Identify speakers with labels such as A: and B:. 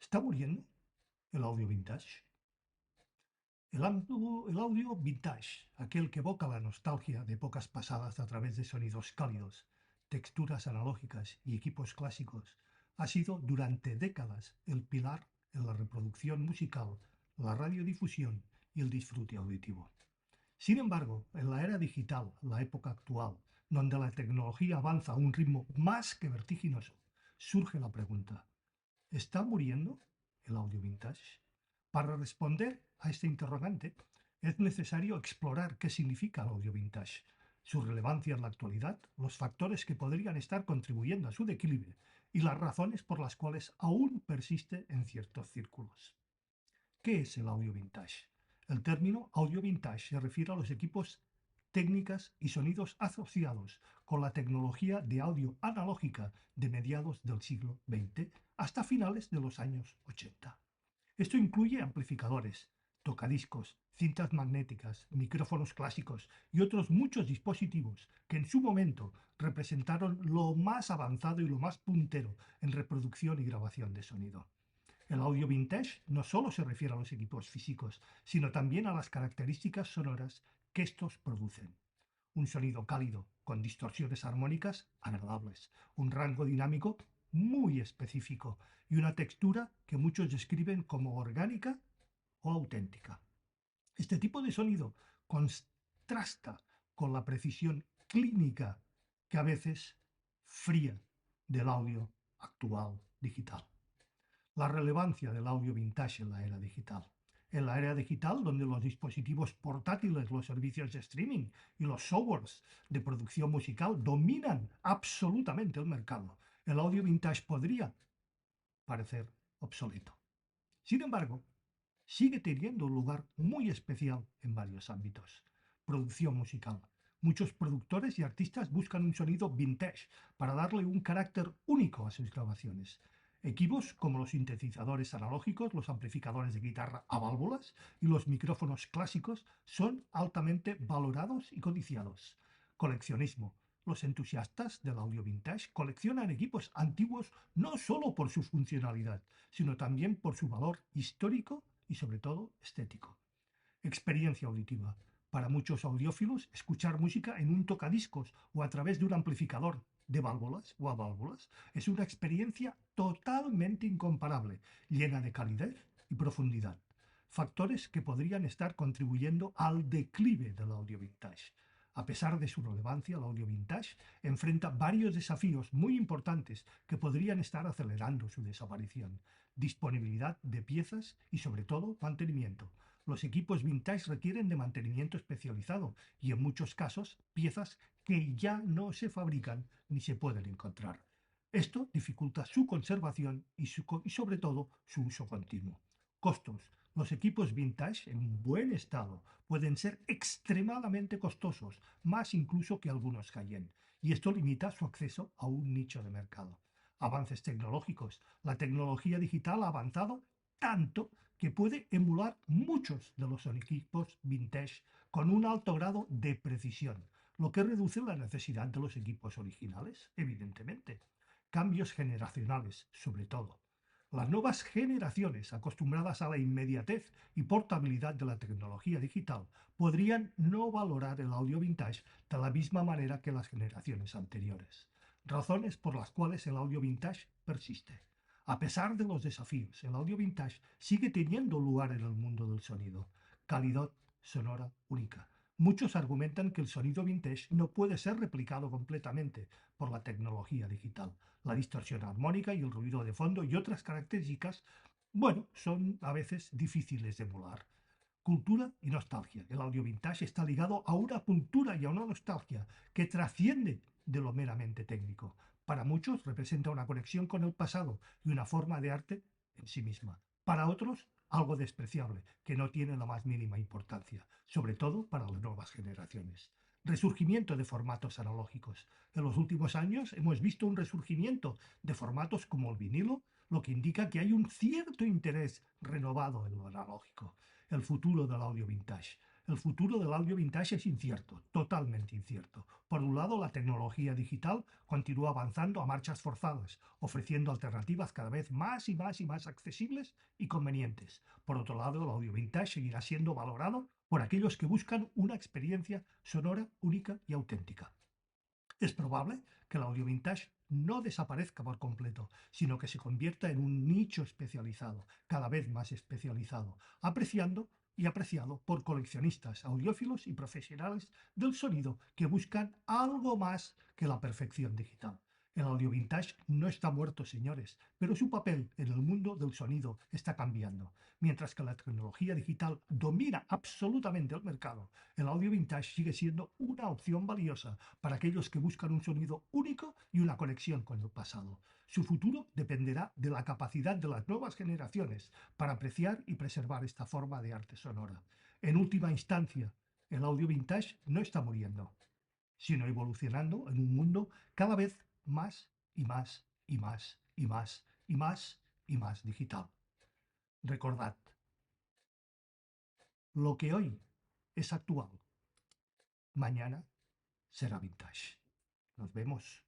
A: ¿Está muriendo el audio vintage? El audio vintage, aquel que evoca la nostalgia de épocas pasadas a través de sonidos cálidos, texturas analógicas y equipos clásicos, ha sido durante décadas el pilar en la reproducción musical, la radiodifusión y el disfrute auditivo. Sin embargo, en la era digital, la época actual, donde la tecnología avanza a un ritmo más que vertiginoso, surge la pregunta: ¿está muriendo el audio vintage? Para responder a este interrogante, es necesario explorar qué significa el audio vintage, su relevancia en la actualidad, los factores que podrían estar contribuyendo a su declive y las razones por las cuales aún persiste en ciertos círculos. ¿Qué es el audio vintage? El término audio vintage se refiere a los equipos, técnicas y sonidos asociados con la tecnología de audio analógica de mediados del siglo XX hasta finales de los años 80. Esto incluye amplificadores, tocadiscos, cintas magnéticas, micrófonos clásicos y otros muchos dispositivos que en su momento representaron lo más avanzado y lo más puntero en reproducción y grabación de sonido. El audio vintage no solo se refiere a los equipos físicos, sino también a las características sonoras que estos producen. Un sonido cálido, con distorsiones armónicas agradables, un rango dinámico muy específico y una textura que muchos describen como orgánica o auténtica. Este tipo de sonido contrasta con la precisión clínica que a veces fría del audio actual digital. La relevancia del audio vintage en la era digital. En la era digital, donde los dispositivos portátiles, los servicios de streaming y los softwares de producción musical dominan absolutamente el mercado, el audio vintage podría parecer obsoleto. Sin embargo, sigue teniendo un lugar muy especial en varios ámbitos. Producción musical. Muchos productores y artistas buscan un sonido vintage para darle un carácter único a sus grabaciones. Equipos como los sintetizadores analógicos, los amplificadores de guitarra a válvulas y los micrófonos clásicos son altamente valorados y codiciados. Coleccionismo. Los entusiastas del audio vintage coleccionan equipos antiguos no solo por su funcionalidad, sino también por su valor histórico y sobre todo estético. Experiencia auditiva. Para muchos audiófilos, escuchar música en un tocadiscos o a través de un amplificador de válvulas o a válvulas es una experiencia totalmente incomparable, llena de calidez y profundidad. Factores que podrían estar contribuyendo al declive del audio vintage. A pesar de su relevancia, el audio vintage enfrenta varios desafíos muy importantes que podrían estar acelerando su desaparición. Disponibilidad de piezas y sobre todo mantenimiento. Los equipos vintage requieren de mantenimiento especializado y en muchos casos piezas que ya no se fabrican ni se pueden encontrar. Esto dificulta su conservación y sobre todo su uso continuo. Costos. Los equipos vintage en buen estado pueden ser extremadamente costosos, más incluso que algunos high-end, y esto limita su acceso a un nicho de mercado. Avances tecnológicos. La tecnología digital ha avanzado tanto que puede emular muchos de los equipos vintage con un alto grado de precisión, lo que reduce la necesidad de los equipos originales, evidentemente. Cambios generacionales, sobre todo. Las nuevas generaciones, acostumbradas a la inmediatez y portabilidad de la tecnología digital, podrían no valorar el audio vintage de la misma manera que las generaciones anteriores. Razones por las cuales el audio vintage persiste. A pesar de los desafíos, el audio vintage sigue teniendo lugar en el mundo del sonido. Calidad sonora única. Muchos argumentan que el sonido vintage no puede ser replicado completamente por la tecnología digital. La distorsión armónica y el ruido de fondo y otras características, bueno, son a veces difíciles de emular. Cultura y nostalgia. El audio vintage está ligado a una cultura y a una nostalgia que trasciende de lo meramente técnico. Para muchos representa una conexión con el pasado y una forma de arte en sí misma. Para otros, algo despreciable, que no tiene la más mínima importancia, sobre todo para las nuevas generaciones. Resurgimiento de formatos analógicos. En los últimos años hemos visto un resurgimiento de formatos como el vinilo, lo que indica que hay un cierto interés renovado en lo analógico. El futuro del audio vintage. El futuro del audio vintage es incierto, totalmente incierto. Por un lado, la tecnología digital continúa avanzando a marchas forzadas, ofreciendo alternativas cada vez más y más y más accesibles y convenientes. Por otro lado, el audio vintage seguirá siendo valorado por aquellos que buscan una experiencia sonora única y auténtica. Es probable que el audio vintage no desaparezca por completo, sino que se convierta en un nicho especializado, cada vez más especializado, apreciando y apreciado por coleccionistas, audiófilos y profesionales del sonido que buscan algo más que la perfección digital. El audio vintage no está muerto, señores, pero su papel en el mundo del sonido está cambiando. Mientras que la tecnología digital domina absolutamente el mercado, el audio vintage sigue siendo una opción valiosa para aquellos que buscan un sonido único y una conexión con el pasado. Su futuro dependerá de la capacidad de las nuevas generaciones para apreciar y preservar esta forma de arte sonora. En última instancia, el audio vintage no está muriendo, sino evolucionando en un mundo cada vez más y más y más y más y más y más digital. Recordad, lo que hoy es actual, mañana será vintage. Nos vemos.